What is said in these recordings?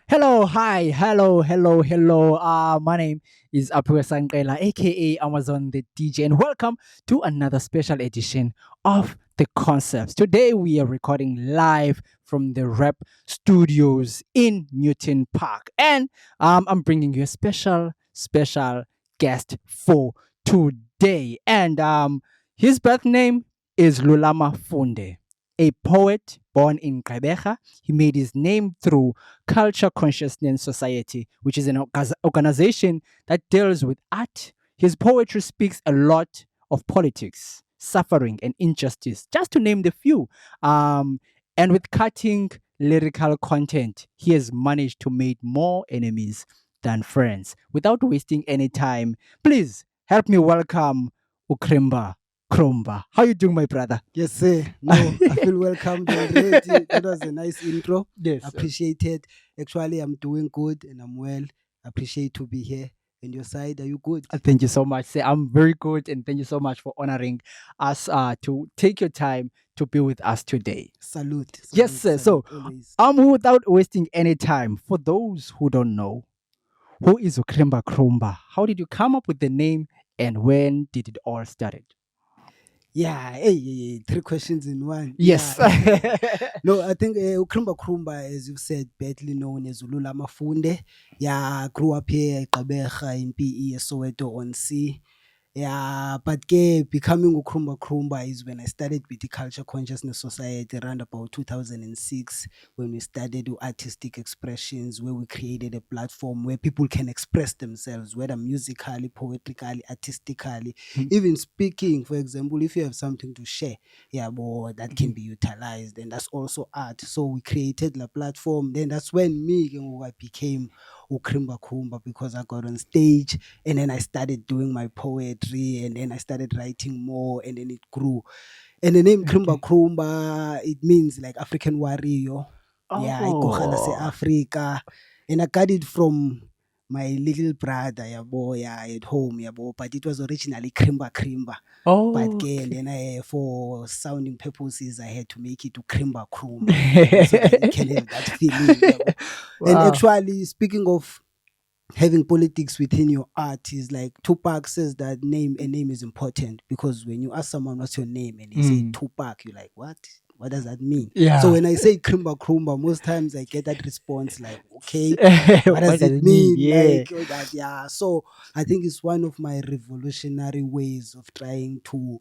Hello, hi, hello. My name is April aka Amazon the DJ, and welcome to another special edition of The Concepts. Today we are recording live from the Rep Studios in Newton Park, and I'm bringing you a special guest for today, and his birth name is Lulama Funde, a poet born in Gqeberha. He made his name through Culture Consciousness Society, which is an organization that deals with art. His poetry speaks a lot of politics, suffering, and injustice, just to name the few. And with cutting lyrical content, he has managed to make more enemies than friends. Without wasting any time, please help me welcome Krimba Krumba. How you doing, my brother? Yes, sir. No, I feel welcomed already. That was a nice intro. Yes. Appreciate it. Actually, I'm doing good and I'm well. Appreciate to be here. And your side, are you good? Thank you so much. Say, I'm very good, and thank you so much for honoring us to take your time to be with us today. Salute. Yes, sir. So, always. without wasting any time, for those who don't know, who is Krimba Krumba? How did you come up with the name, and when did it all started? Yeah, hey, three questions in one. Yes. Yeah. No, I think Krimba Krumba, as you said, badly known as Ulula Mafunde. Yeah, grew up here at Gqeberha in PE, Soweto on Sea. Yeah, but becoming Krimba Krumba is when I started with the Culture Consciousness Society around about 2006, when we started with artistic expressions, where we created a platform where people can express themselves, whether musically, poetically, artistically, even speaking. For example, if you have something to share, yeah, well, that can be utilized, and that's also art. So we created the platform. Then that's when I became Krimba Krumba, because I got on stage and then I started doing my poetry and then I started writing more and then it grew. And the name Krimba Krumba, it means like African warrior. Yeah, Ikogala se Oh, Africa. And I got it from my little brother, yeah, boy, yeah, at home, yeah, boy. But it was originally Krimba Krimba. But okay. then for sounding purposes, I had to make it to Krimba Krumba, yeah, boy, so that it can have that feeling. Yeah, boy. And Wow. actually, speaking of having politics within your art, is like Tupac says that a name is important, because when you ask someone what's your name and they say Tupac, you're like, what? What does that mean? Yeah. So when I say Krimba Krumba, most times I get that response like, okay, what does What it mean? Yeah. Like oh, that, yeah. So I think it's one of my revolutionary ways of trying to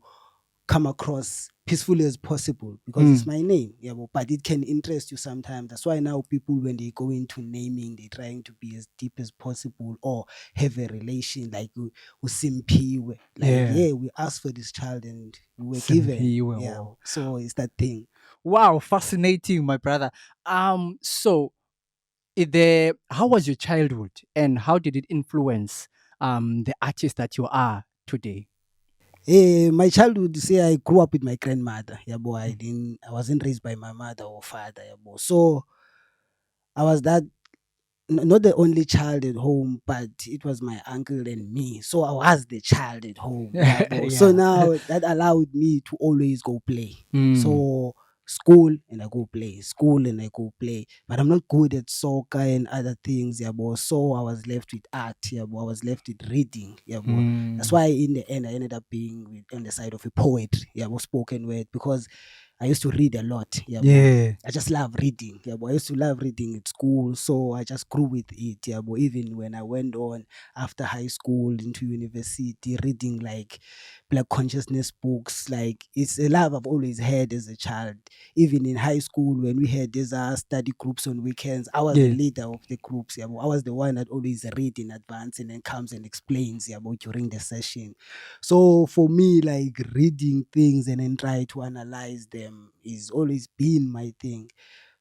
come across peacefully as possible, because it's my name, yeah, but it can interest you sometimes. That's why now people, when they go into naming, they're trying to be as deep as possible or have a relation like Usimpiwe. Like, yeah, we asked for this child and we were given. Simpiwe, Yeah. wow. So it's that thing. Wow, fascinating, my brother. So how was your childhood, and how did it influence the artist that you are today? My childhood, say I grew up with my grandmother. Yeah, boy. I wasn't raised by my mother or father. Yeah, boy. So I was that not the only child at home, but it was my uncle and me. So I was the child at home. Yeah, bro. So Yeah. now that allowed me to always go play. Mm. So school and I go play, school and I go play. But I'm not good at soccer and other things, yeah, bro. So I was left with art, yeah, bro. I was left with reading, yeah, bro. That's Mm. why in the end I ended up being on the side of a poetry, yeah, bro, spoken word, because I used to read a lot. Yeah, boy. Yeah. I just love reading. Yeah, boy. I used to love reading at school, so I just grew with it. Yeah, boy. Even when I went on after high school into university, reading like black consciousness books, like it's a love I've always had as a child. Even in high school, when we had these study groups on weekends, I was the Yeah. leader of the groups. Yeah, boy. I was the one that always read in advance and then comes and explains. Yeah, boy, during the session. So for me, like reading things and then try to analyze them is always been my thing.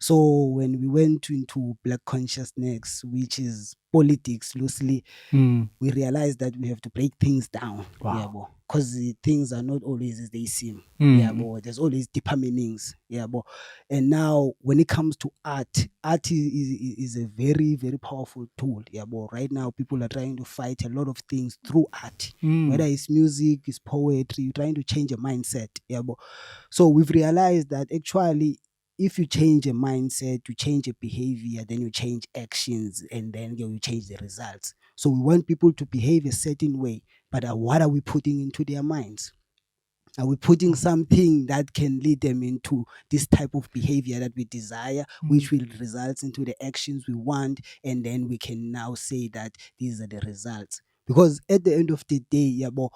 So when we went into black consciousness, which is politics loosely, Mm. we realized that we have to break things down. Yeah, Wow. because things are not always as they seem. Yeah, Mm. but there's always deeper meanings. Yeah, but and now when it comes to art, art is a very, very powerful tool. Yeah, but right now people are trying to fight a lot of things through art. Whether Mm. it's music, it's poetry, you're trying to change a mindset. Yeah, but so we've realized that actually if you change a mindset, you change a behavior, then you change actions, and then you change the results. So we want people to behave a certain way, but what are we putting into their minds? Are we putting something that can lead them into this type of behavior that we desire, Mm. which will result into the actions we want, and then we can now say that these are the results? Because at the end of the day, yeah, but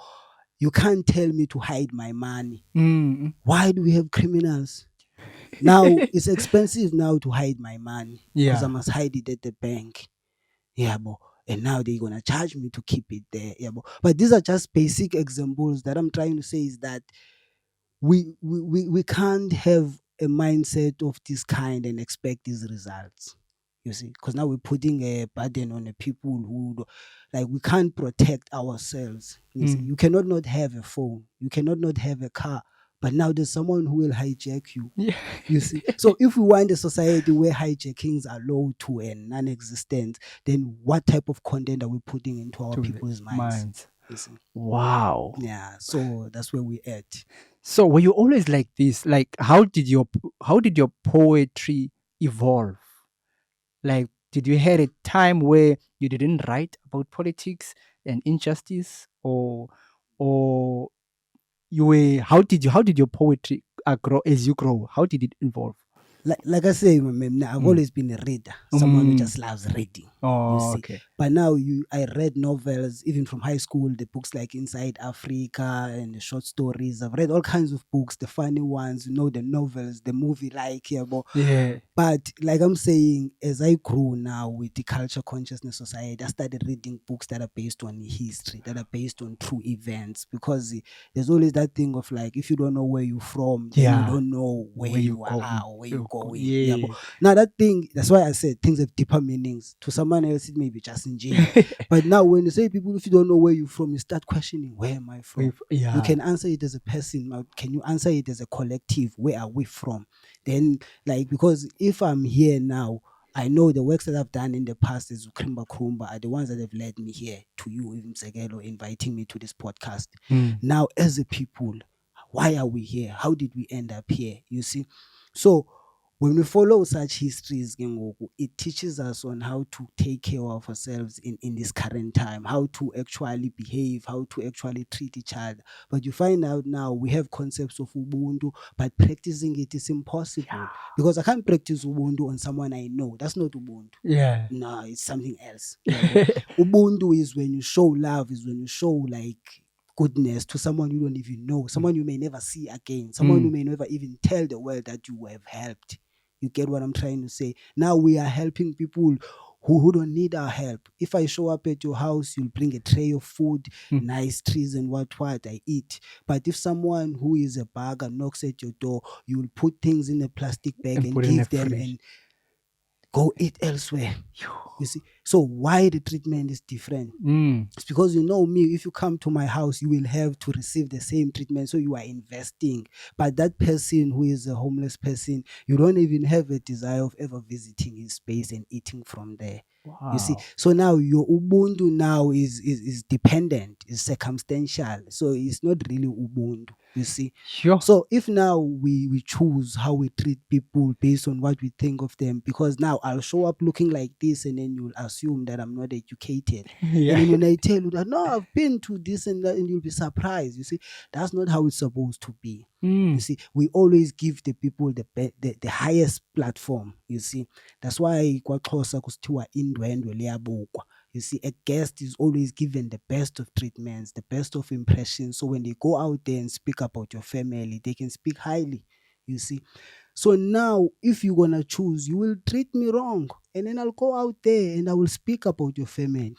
you can't tell me to hide my money. Mm. Why do we have criminals? Now it's expensive now to hide my money because I Yeah. must hide it at the bank. Yeah, and now they're gonna charge me to keep it there. Yeah, but these are just basic examples that I'm trying to say is that we can't have a mindset of this kind and expect these results. You see, because now we're putting a burden on the people like we can't protect ourselves. You see, Mm. you cannot not have a phone, you cannot not have a car, but now there's someone who will hijack you. Yeah. You see, so if we want a society where hijackings are low to and non-existent, then what type of content are we putting into our To the people's minds? minds. You see, Wow. yeah. So that's where we at. So were you always like this? Like how did your poetry evolve? Like did you had a time where you didn't write about politics and injustice, or you were how did your poetry grow as you grow? How did it evolve? Like I say, I've Mm. always been a reader, someone who Mm. just loves reading. You Oh, see, okay. but now I read novels even from high school, the books like Inside Africa and the short stories. I've read all kinds of books, the funny ones, the novels, the movie like yeah, Yeah. but like I'm saying, as I grew now with the culture consciousness society, I started reading books that are based on history, that are based on true events. Because there's always that thing of like, if you don't know where you're from, then you Yeah. don't know where Where you you are going? or where you're going. Yeah, but Yeah. now that thing, that's why I said things have deeper meanings. To someone else, it may be just in jail. But now when you say people, if you don't know where you're from, you start questioning, where am I from? You Yeah. can answer it as a person. Can you answer it as a collective? Where are we from? Then like, because if I'm here now, I know the works that I've done in the past is Krimba Krumba are the ones that have led me here to you, even Segelo, inviting me to this podcast. Mm. Now, as a people, why are we here? How did we end up here? You see? So when we follow such histories, it teaches us on how to take care of ourselves in this current time, how to actually behave, how to actually treat each other. But you find out now we have concepts of Ubuntu, but practicing it is impossible because I can't practice Ubuntu on someone I know. That's not Ubuntu. Yeah. No, it's something else. Yeah, Ubuntu is when you show love, is when you show like goodness to someone you don't even know, someone you may never see again, someone you Mm. may never even tell the world that you have helped. You get what I'm trying to say? Now we are helping people who don't need our help. If I show up at your house, you'll bring a tray of food, Mm. nice trees and what I eat. But if someone who is a beggar knocks at your door, you'll put things in a plastic bag And and put it in a give them fridge. and go eat elsewhere. You see, so why the treatment is different? Mm. It's because me, if you come to my house, you will have to receive the same treatment. So you are investing. But that person who is a homeless person, you don't even have a desire of ever visiting his space and eating from there. You see, Wow. so now your Ubuntu now is dependent, is circumstantial. So it's not really Ubuntu, you see. Sure. So if now we choose how we treat people based on what we think of them, because now I'll show up looking like this and then you'll assume that I'm not educated. And Yeah. then when I tell you that, no, I've been to this and that, and you'll be surprised. You see, that's not how it's supposed to be. You Mm. see, we always give the people the highest platform. You see, that's why kwaXhosa kusithiwa indwendwe liyabukwa. You see, a guest is always given the best of treatments, the best of impressions. So when they go out there and speak about your family, they can speak highly. You see, so now if you're gonna choose, you will treat me wrong, and then I'll go out there and I will speak about your family.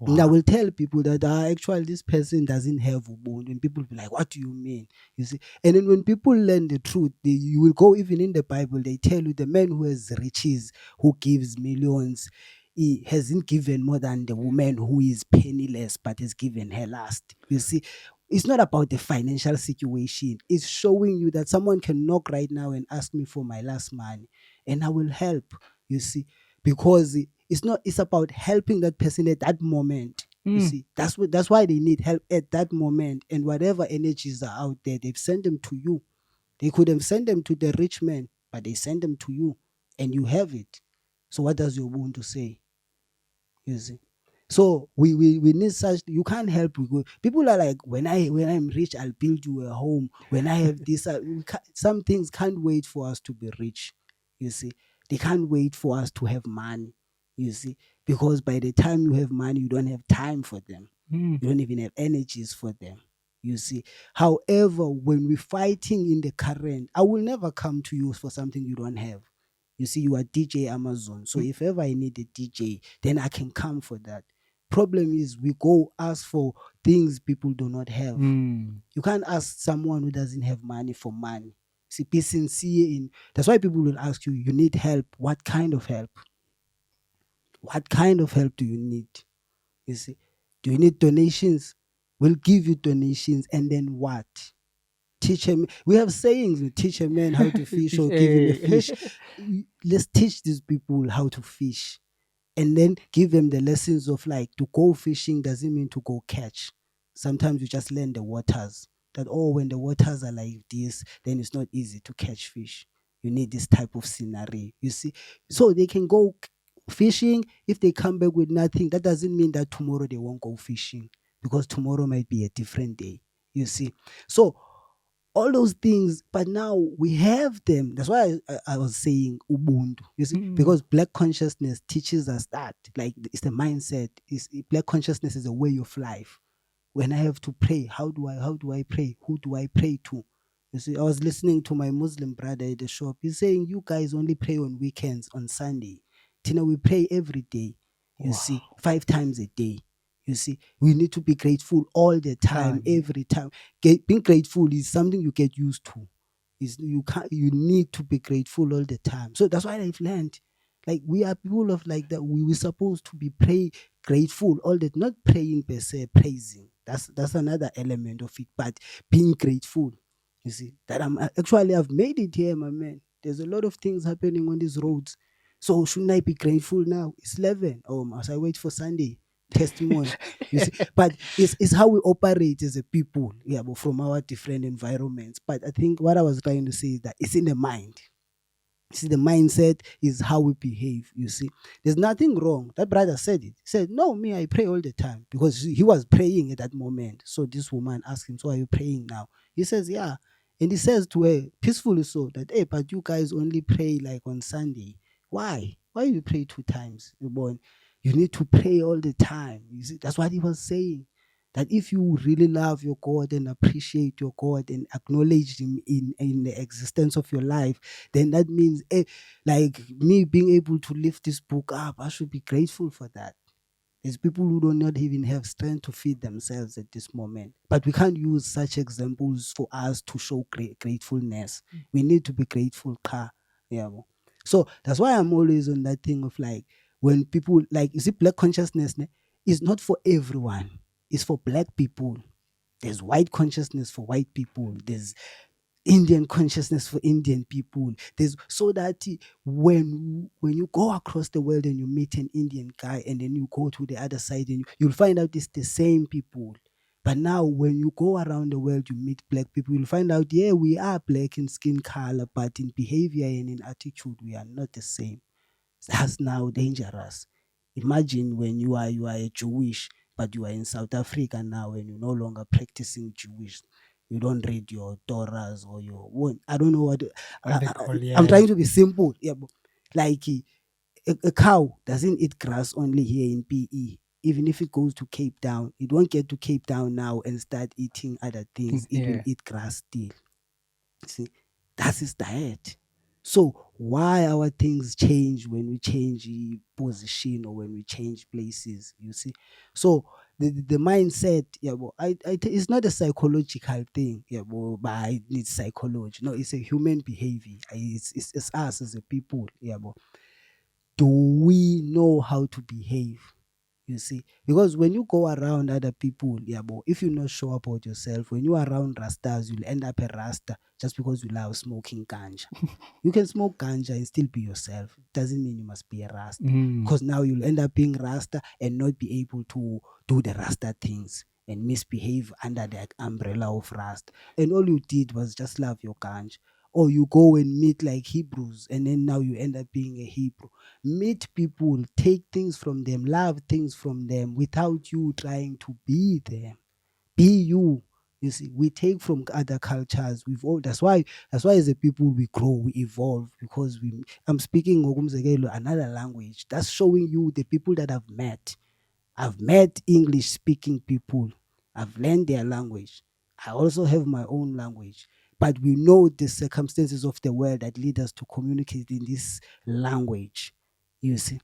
And I Wow. will tell people that actually this person doesn't have ubuntu. And people will be like, what do you mean? You see? And then when people learn the truth, you will go even in the Bible, they tell you the man who has riches, who gives millions, he hasn't given more than the woman who is penniless but has given her last. You see, it's not about the financial situation. It's showing you that someone can knock right now and ask me for my last money, and I will help. You see, because it's not. It's about helping that person at that moment. You Mm. see, that's why they need help at that moment. And whatever energies are out there, they've sent them to you. They could have sent them to the rich man, but they send them to you, and you have it. So what does your wound to say? You see. So we need such. You can't help. People are like, when I'm rich, I'll build you a home. When I have this, some things can't wait for us to be rich. You see, they can't wait for us to have money. You see, because by the time you have money, you don't have time for them. Mm. You don't even have energies for them. You see. However, when we're fighting in the current, I will never come to you for something you don't have. You see, you are DJ Amazon. So Mm. if ever I need a DJ, then I can come for that. Problem is we go ask for things people do not have. Mm. You can't ask someone who doesn't have money for money. See, be sincere in that's why people will ask you, you need help. What kind of help? What kind of help do you need? You see, do you need donations? We'll give you donations, and then what? Teach him. We have sayings: we teach a man how to fish Teach- or give him a eh. fish. Let's teach these people how to fish, and then give them the lessons of like to go fishing doesn't mean to go catch. Sometimes you just learn the waters. That oh, when the waters are like this, then it's not easy to catch fish. You need this type of scenery. You see, so they can go fishing. If they come back with nothing, that doesn't mean that tomorrow they won't go fishing because tomorrow might be a different day. You see, so all those things, but now we have them. That's why I was saying ubuntu, you see, Mm. because black consciousness teaches us that like it's the mindset. Is black consciousness is a way of life. When I have to pray, how do I pray? Who do I pray to? You see, I was listening to my Muslim brother at the shop. He's saying you guys only pray on weekends, on Sunday. Tina, we pray every day. You see, Wow. 5 times a day. You see, we need to be grateful all the time, Time. Yeah. every time. Being grateful is something you get used to. Is you can't you need to be grateful all the time. So that's why I've learned. Like we are people of like that. We were supposed to be grateful all the not praying per se, praising. That's another element of it. But being grateful. You see, that actually I've made it here, my man. There's a lot of things happening on these roads. So shouldn't I be grateful now? It's 11. Oh, must I wait for Sunday? Testimony. You see, but it's how we operate as a people, yeah, but from our different environments. But I think what I was trying to say is that it's in the mind. See, the mindset is how we behave. You see, there's nothing wrong. That brother said it. He said, "No, me, I pray all the time because he was praying at that moment." So this woman asked him, "So are you praying now?" He says, "Yeah." And he says to her, peacefully so, that, "Hey, but you guys only pray like on Sunday. Why? Why you pray 2 times, born? You need to pray all the time." You see, that's what he was saying. That if you really love your God and appreciate your God and acknowledge Him in the existence of your life, then that means, like me being able to lift this book up, I should be grateful for that. There's people who do not even have strength to feed themselves at this moment. But we can't use such examples for us to show gratefulness. We need to be grateful. Yeah. So that's why I'm always on that thing of like, when people, like, you see, black consciousness is not for everyone, it's for black people. There's white consciousness for white people. There's Indian consciousness for Indian people. There's so that when you go across the world and you meet an Indian guy and then you go to the other side and you'll find out it's the same people. But now when you go around the world, you meet black people, you'll find out, yeah, we are black in skin color, but in behavior and in attitude, we are not the same. That's now dangerous. Imagine when you are a Jewish, but you are in South Africa now and you're no longer practicing Jewish. You don't read your Torahs or your one. I don't know what What they call, I'm yeah. trying to be simple. Yeah, like a cow doesn't eat grass only here in PE. Even if it goes to Cape Town, it won't get to Cape Town now and start eating other things. It will Yeah. eat grass still. See, that's his diet. So why our things change when we change position or when we change places, you see? So the mindset, yeah, well, it's not a psychological thing, yeah, well, but it needs psychology. No, it's a human behavior. It's us as a people, yeah, well, do we know how to behave? You see, because when you go around other people, yeah, but if you not sure about yourself, when you are around rastas, you'll end up a rasta just because you love smoking ganja. You can smoke ganja and still be yourself. Doesn't mean you must be a rasta. Mm. Because now you'll end up being rasta and not be able to do the rasta things and misbehave under the umbrella of rasta. And all you did was just love your ganja. Or you go and meet like Hebrews, and then now you end up being a Hebrew. Meet people, take things from them, love things from them without you trying to be them. Be you. You see, we take from other cultures. We've all that's why as a people we grow, we evolve because we I'm speaking ngokumzekelo, another language. That's showing you the people that I've met. I've met English speaking people. I've learned their language. I also have my own language. But we know the circumstances of the world that lead us to communicate in this language. You see.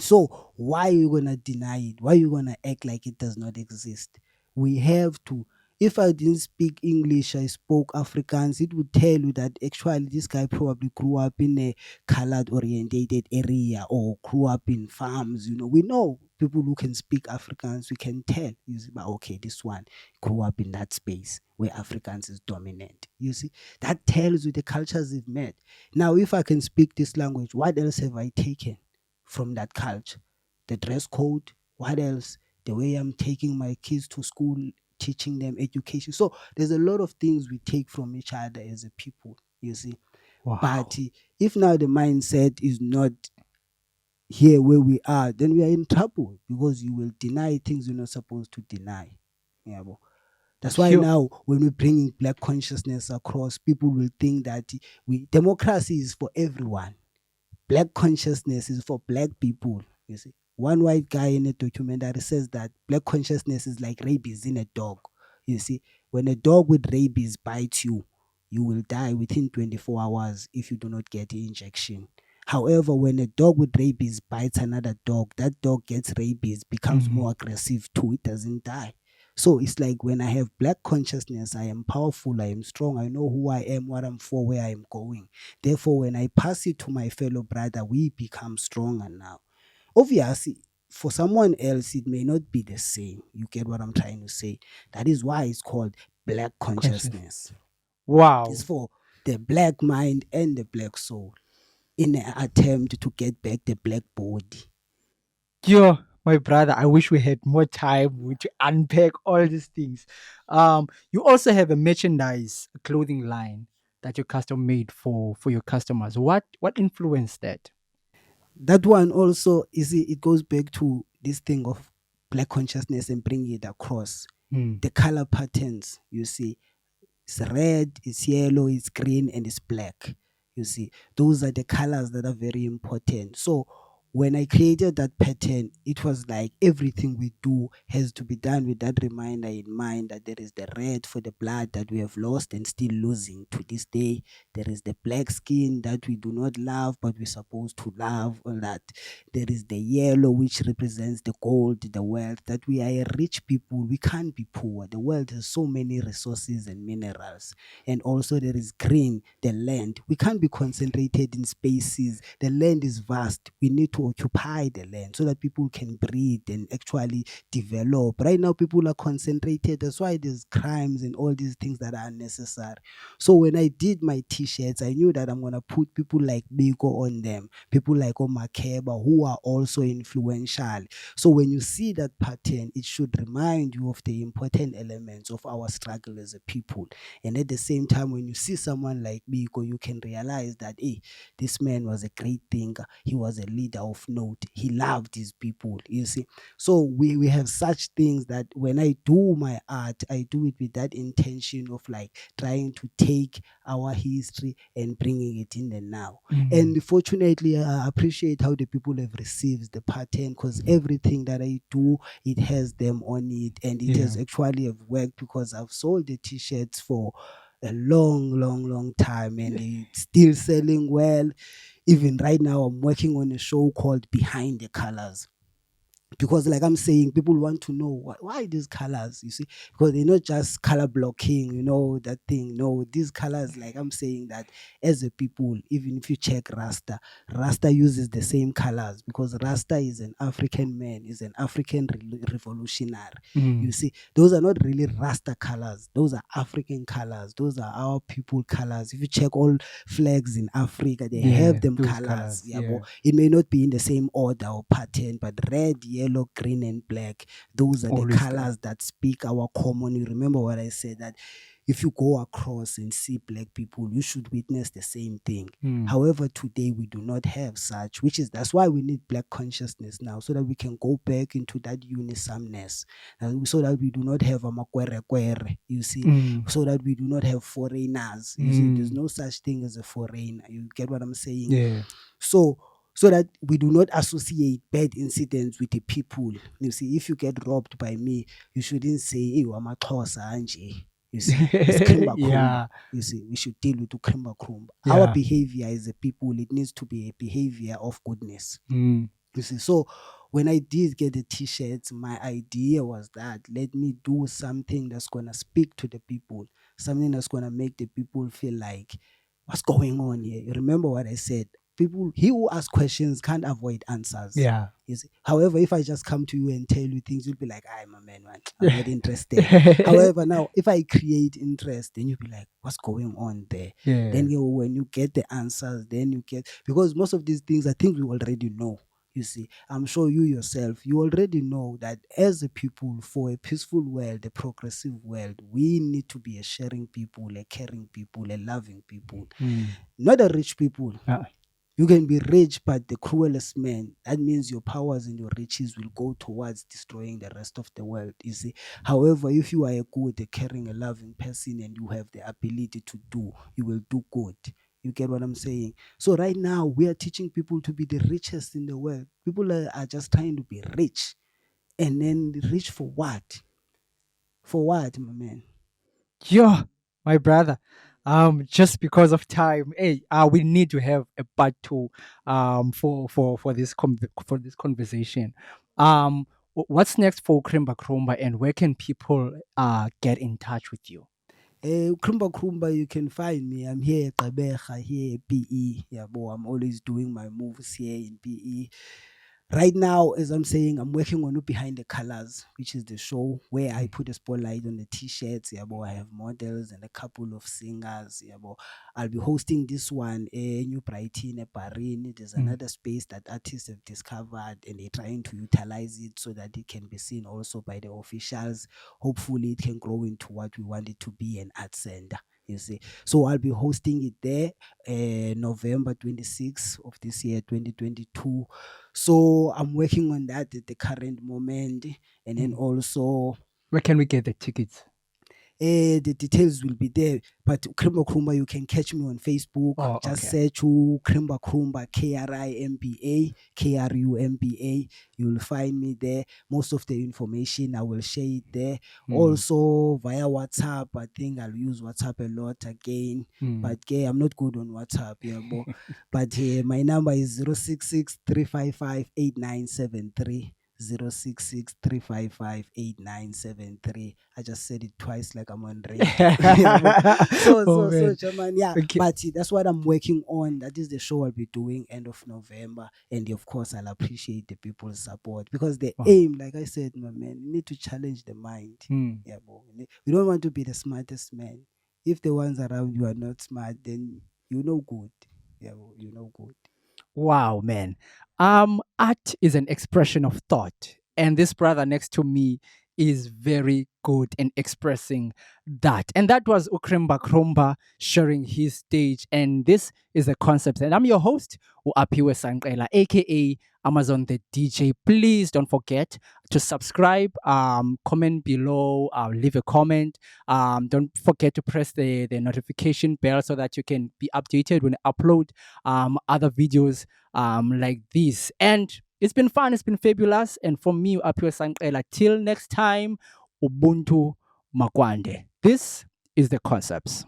So why are you gonna deny it? Why are you gonna act like it does not exist? We have to. If I didn't speak English, I spoke Afrikaans, it would tell you that actually this guy probably grew up in a colored orientated area or grew up in farms. We know people who can speak Afrikaans, we can tell. You see, but okay, this one grew up in that space where Afrikaans is dominant. You see, that tells you the cultures they've met. Now, if I can speak this language, what else have I taken from that culture? The dress code, what else? The way I'm taking my kids to school, teaching them education. So there's a lot of things we take from each other as a people, you see. But Wow. if now the mindset is not here where we are, then we are in trouble because you will deny things you're not supposed to deny. Yeah, but that's why You, now when we bring in black consciousness across, people will think that we democracy is for everyone. Black consciousness is for black people. You see, one white guy in a documentary says that black consciousness is like rabies in a dog. You see, when a dog with rabies bites you, you will die within 24 hours if you do not get the injection. However, when a dog with rabies bites another dog, that dog gets rabies, becomes mhm. more aggressive too, it doesn't die. So it's like when I have black consciousness, I am powerful, I am strong, I know who I am, what I'm for, where I am going. Therefore, when I pass it to my fellow brother, we become stronger now. Obviously, for someone else, it may not be the same. You get what I'm trying to say? That is why it's called black Conscious. consciousness. It's Wow. for the black mind and the black soul in an attempt to get back the black body. Yo, my brother, I wish we had more time to unpack all these things. You also have a merchandise a clothing line that you custom made for your customers. What influenced that? That one also, it goes back to this thing of black consciousness and bringing it across. Mm. The color patterns, you see, it's red, it's yellow, it's green, and it's black. You see, those are the colors that are very important. So when I created that pattern, it was like everything we do has to be done with that reminder in mind that there is the red for the blood that we have lost and still losing to this day. There is the black skin that we do not love, but we're supposed to love, all that. There is the yellow, which represents the gold, the wealth, that we are a rich people. We can't be poor. The world has so many resources and minerals. And also, there is green, the land. We can't be concentrated in spaces. The land is vast. We need to occupy the land so that people can breathe and actually develop. Right now, people are concentrated. That's why there's crimes and all these things that are unnecessary. So when I did my t-shirts, I knew that I'm gonna put people like Biko on them, people like Omakeba who are also influential. So when you see that pattern, it should remind you of the important elements of our struggle as a people. And at the same time, when you see someone like Biko, you can realize that hey, this man was a great thinker. He was a leader of note. He loved his people. You see, so we have such things that when I do my art, I do it with that intention of like trying to take our history and bringing it in the now. Mm. And fortunately, I appreciate how the people have received the pattern because everything that I do, it has them on it, and it Yeah. has actually have worked because I've sold the t-shirts for a long time, and it's still selling well. Even right now, I'm working on a show called Behind the Colors, because like I'm saying, people want to know why these colors, you see, because they're not just color blocking, that thing. No, these colors, like I'm saying, that as a people, even if you check Rasta uses the same colors, because Rasta is an African man, is an African revolutionary. Mm. You see, those are not really Rasta colors, those are African colors, those are our people colors. If you check all flags in Africa, they have Yeah, them those colors. colors. Yeah, Yeah. it may not be in the same order or pattern, but red, yellow, green, and black, those are the Always there. colors that speak our common. You remember what I said, that if you go across and see black people, you should witness the same thing. Mm. However, today we do not have such, that's why we need black consciousness now, so that we can go back into that unisomness, and so that we do not have amakwerekwere, you see, Mm. so that we do not have foreigners. You see, there's Mm. no such thing as a foreigner. You get what I'm saying? Yeah. So that we do not associate bad incidents with the people. You see, if you get robbed by me, you shouldn't say, "Hey, I'm a anje." You see, it's Krimba Krumba. Yeah. You see, we should deal with the Krimba Krumba. Our Yeah. behavior as a people, it needs to be a behavior of goodness. Mm. You see, so when I did get the t-shirts, my idea was that let me do something that's gonna speak to the people, something that's gonna make the people feel like, what's going on here? You remember what I said? People, he who asks questions can't avoid answers. Yeah. You see? However, if I just come to you and tell you things, you'll be like, "I'm a man, I'm not interested." However, now if I create interest, then you'll be like, "What's going on there?" Yeah. Then when you get the answers, then you get, because most of these things are things we already know. You see, I'm sure you yourself, you already know that as a people, for a peaceful world, a progressive world, we need to be a sharing people, a caring people, a loving people, Mm. not a rich people. Uh, You can be rich, but the cruelest man. That means your powers and your riches will go towards destroying the rest of the world. You see. However, if you are a good, a caring, a loving person, and you have the ability to do, you will do good. You get what I'm saying? So right now we are teaching people to be the richest in the world. People are just trying to be rich, and then rich for what? For what, my man? Yo, my brother. Just because of time, hey, we need to have a part two, for this for this conversation. What's next for Krimba Krumba, and where can people get in touch with you? Krimba Krumba, you can find me. I'm here at Gqeberha, here at PE. Yeah, boy, I'm always doing my moves here in PE. Right now, as I'm saying, I'm working on Behind the Colors, which is the show where I Mm. put a spotlight on the t-shirts. Yeah, boy, I have models and a couple of singers. Yeah, boy, I'll be hosting this one in New Brighton, Parin. There's Mm. another space that artists have discovered, and they're trying to utilize it so that it can be seen also by the officials. Hopefully, it can grow into what we want it to be, an art center. You see, so I'll be hosting it there, November 26th of this year, 2022. So I'm working on that at the current moment, and then Mm. also Where can we get the tickets? the details will be there. But Krimba Krumba, you can catch me on Facebook. Oh, Just okay. search Krimba Krumba, Krumba. You'll find me there. Most of the information I will share it there. Mm. Also via WhatsApp. I think I'll use WhatsApp a lot again. Mm. But I'm not good on WhatsApp, yeah, but my number is 066 355 8973. 066 355 8973. I just said it twice like I'm on radio. Yeah, so Oh so man. German, yeah. Okay. But that's what I'm working on. That is the show I'll be doing end of November. And of course I'll appreciate the people's support, because the Wow. aim, like I said, my man, you need to challenge the mind. Mm. Yeah, we don't want to be the smartest man. If the ones around you are not smart, then you know good. Yeah, you know good. Wow, man. Art is an expression of thought, and this brother next to me is very good in expressing that. And that was Ukrimba Krumba sharing his stage, and this is a concept. And I'm your host, Uapiwe Sanqela, aka Amazon the DJ. Please don't forget to subscribe, comment below, leave a comment. Don't forget to press the notification bell so that you can be updated when I upload other videos like this. And it's been fun, it's been fabulous. And from me, Apio Sanqela, till next time, Ubuntu Makwande. This is the concepts.